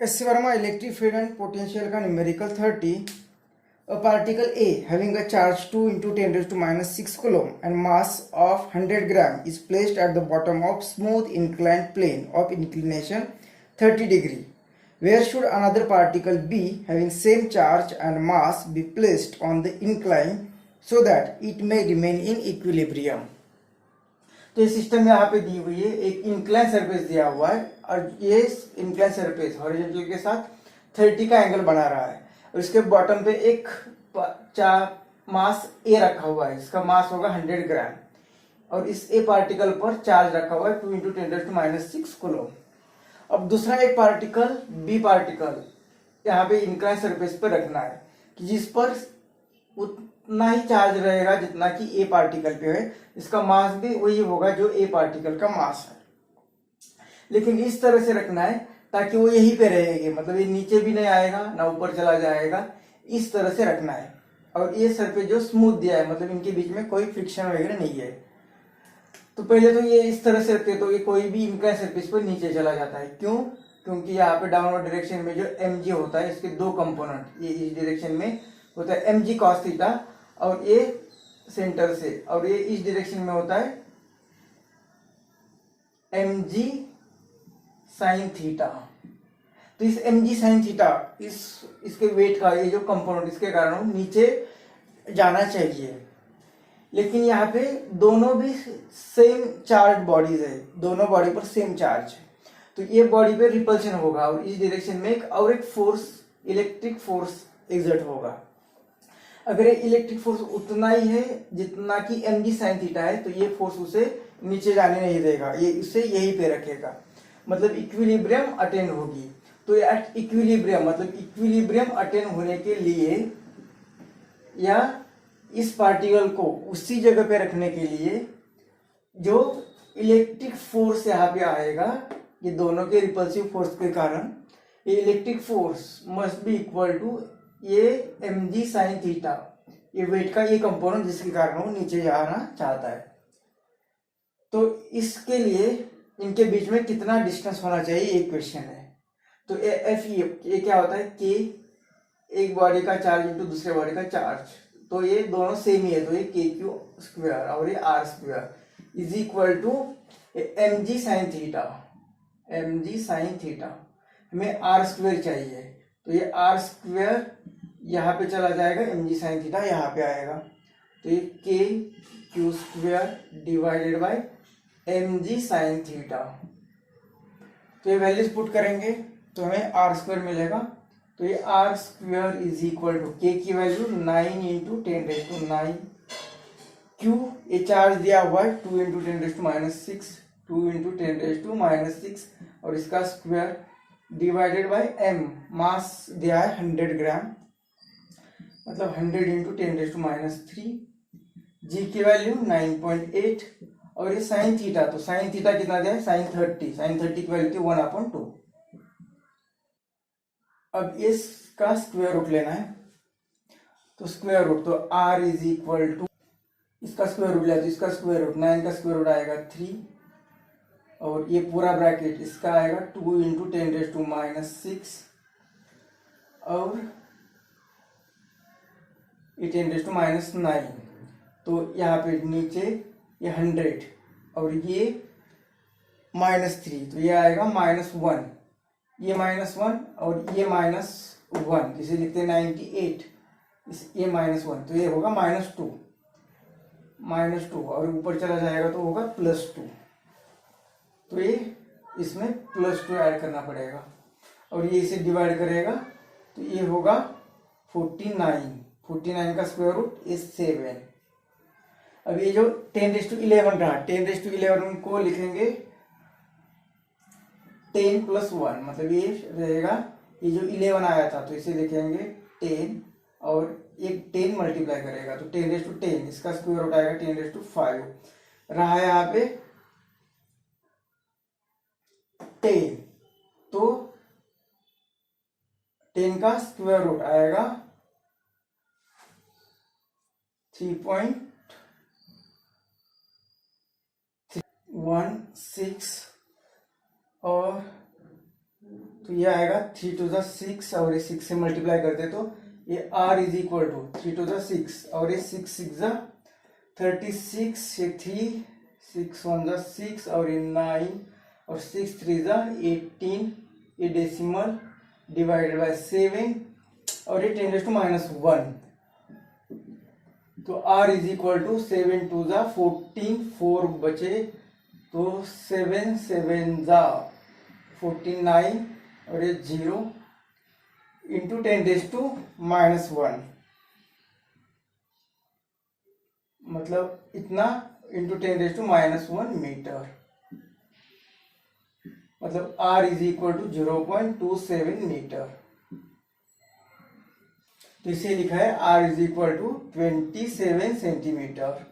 S Verma electric field and potential का numerical 30. A particle A having a charge 2 into 10 raised to minus 6 coulomb and mass of 100 gram is placed at the bottom of smooth inclined plane of inclination 30 degree. Where should another particle B having same charge and mass be placed on the incline so that it may remain in equilibrium? तो ये system यहाँ पे दी हुई है, एक incline surface दिया हुआ है और ये इंक्लाइन सरफेस हॉरिजॉन्टल के साथ 30 का एंगल बना रहा है और इसके बॉटम पे एक मास ए रखा हुआ है, इसका मास होगा 100 ग्राम और इस ए पार्टिकल पर चार्ज रखा हुआ है 2 इंटू 10⁻⁶ कूलम. अब दूसरा एक पार्टिकल बी पार्टिकल यहाँ पे इंक्लाइन सरफेस पर रखना है कि जिस पर उतना ही चार्ज रहेगा जितना कि ए पार्टिकल पे है, इसका मास भी वही होगा जो ए पार्टिकल का मास है, लेकिन इस तरह से रखना है ताकि वो यहीं पे रहेगी, मतलब ये नीचे भी नहीं आएगा ना ऊपर चला जाएगा, इस तरह से रखना है. और ये सरफेस जो स्मूथ दिया है, मतलब इनके बीच में कोई फ्रिक्शन वगैरह नहीं है. तो पहले तो ये इस तरह से रखते तो ये कोई भी इंक्लाइन सरफेस पर नीचे चला जाता है. क्यों? क्योंकि यहाँ पे डाउनवर्ड डायरेक्शन में जो mg होता है, इसके दो कंपोनेंट, ये इस डायरेक्शन में होता है mg cos थीटा और ये सेंटर से, और ये इस डायरेक्शन में होता है mg sin थीटा. तो इस mg sin थीटा इसके वेट का ये जो कंपोनेंट, इसके कारण नीचे जाना चाहिए. लेकिन यहाँ पे दोनों भी सेम चार्ज बॉडीज है, दोनों बॉडी पर सेम चार्ज है, तो ये बॉडी पे रिपल्शन होगा और इस डायरेक्शन में एक फोर्स, इलेक्ट्रिक फोर्स एग्जर्ट होगा. अगर ये इलेक्ट्रिक फोर्स उतना ही है जितना कि mg sin थीटा है, तो ये फोर्स उसे नीचे जाने नहीं देगा, ये उसे यहीं पे रखेगा, मतलब इक्विलिब्रियम अटेन होगी. तो एट इक्विलिब्रियम, मतलब इक्विलिब्रियम अटेन होने के लिए या इस पार्टिकल को उसी जगह पे रखने के लिए जो इलेक्ट्रिक फोर्स यहाँ पे आएगा, ये दोनों के रिपल्सिव फोर्स के कारण ये electric force must be equal to ये mg sin थीटा, ये वेट का ये कंपोनेंट जिसके कारण वो नीचे जाना चाहता है. तो इसके लिए इनके बीच में कितना डिस्टेंस होना चाहिए, एक क्वेश्चन है. तो एफ ये क्या होता है, के एक बॉडी का चार्ज इंटू दूसरे बॉडी का चार्ज, तो ये दोनों सेम ही है, तो ये के क्यू स्क्वायर और ये r square is equal to mg sin theta. mg sin theta हमें आर स्क्वायर चाहिए, तो ये आर स्क्वायर यहाँ पे चला जाएगा, mg sin थीटा यहाँ पे आएगा, तो ये के Q square divided by mg sin theta. तो ये वैल्यूज पुट करेंगे तो हमें आर स्क्वायर मिलेगा. तो ये r square is equal to k की वैल्यू 9 इंटू 10⁹, क्यू ये चार्ज दिया हुआ है 2 इंटू 10⁻⁶, 2 इंटू 10⁻⁻⁶, और इसका स्क्वायर डिवाइडेड बाय m, मास दिया है 100 ग्राम, मतलब 100 इंटू 10⁻⁻3, जी की वैल्यू 9.8, और ये साइन थीटा, तो साइन थीटा कितना दिया है, साइन 30 की वैल्यू थी 1/2. अब इसका स्क्वायर रूट लेना है, तो स्क्वायर रूट, तो r इज इक्वल टू, इसका स्क्वायर रूट लिया तो इसका स्क्वायर रूट 9 का स्क्वायर रूट आएगा 3, और ये पूरा ब्रैकेट इसका आएगा 2 इंटू 10⁻⁶, और ये 10⁻⁹. तो यहाँ पे नीचे ये 100 और ये -3, तो ये आएगा -1, ये -1 और ये -1, इसे लिखते हैं 98, ये -1, तो ये होगा -2, और ऊपर चला जाएगा तो होगा +2, तो ये इसमें +2 ऐड करना पड़ेगा, और ये इसे डिवाइड करेगा तो ये होगा 49 का स्क्वायर रूट इज 7. अब ये जो 10⁻11 रहा, 10⁻11 को लिखेंगे 10 + 1, मतलब ये रहेगा, ये जो 11 आया था तो इसे लिखेंगे 10, और एक 10 मल्टीप्लाई करेगा तो 10⁻10, इसका स्क्वायर रूट आएगा 10⁻5, रहा है यहाँ पे 10, तो 10 का स्क्वायर रूट आएगा 3.16, और तो ये आएगा 3 टू द 6 और ये 6 से मल्टीप्लाई करते तो ये r is equal to 3 to the 6 और ये 6 6 द 36, ये 3, 6 1 द 6 और ये 9 और 6 3 द 18, ये डेसिमल डिवाइडेड बाय 7 और ये 10 टू -1। तो r is equal to 7 to the 14, 4 बचे तो 7 7 द 49 और ये 0 इंटू 10 टू -1, मतलब इतना इंटू 10 टू -1 मीटर, मतलब r is equal to 0.27 metre. तो इसे लिखा है r is equal to 27 centimetre.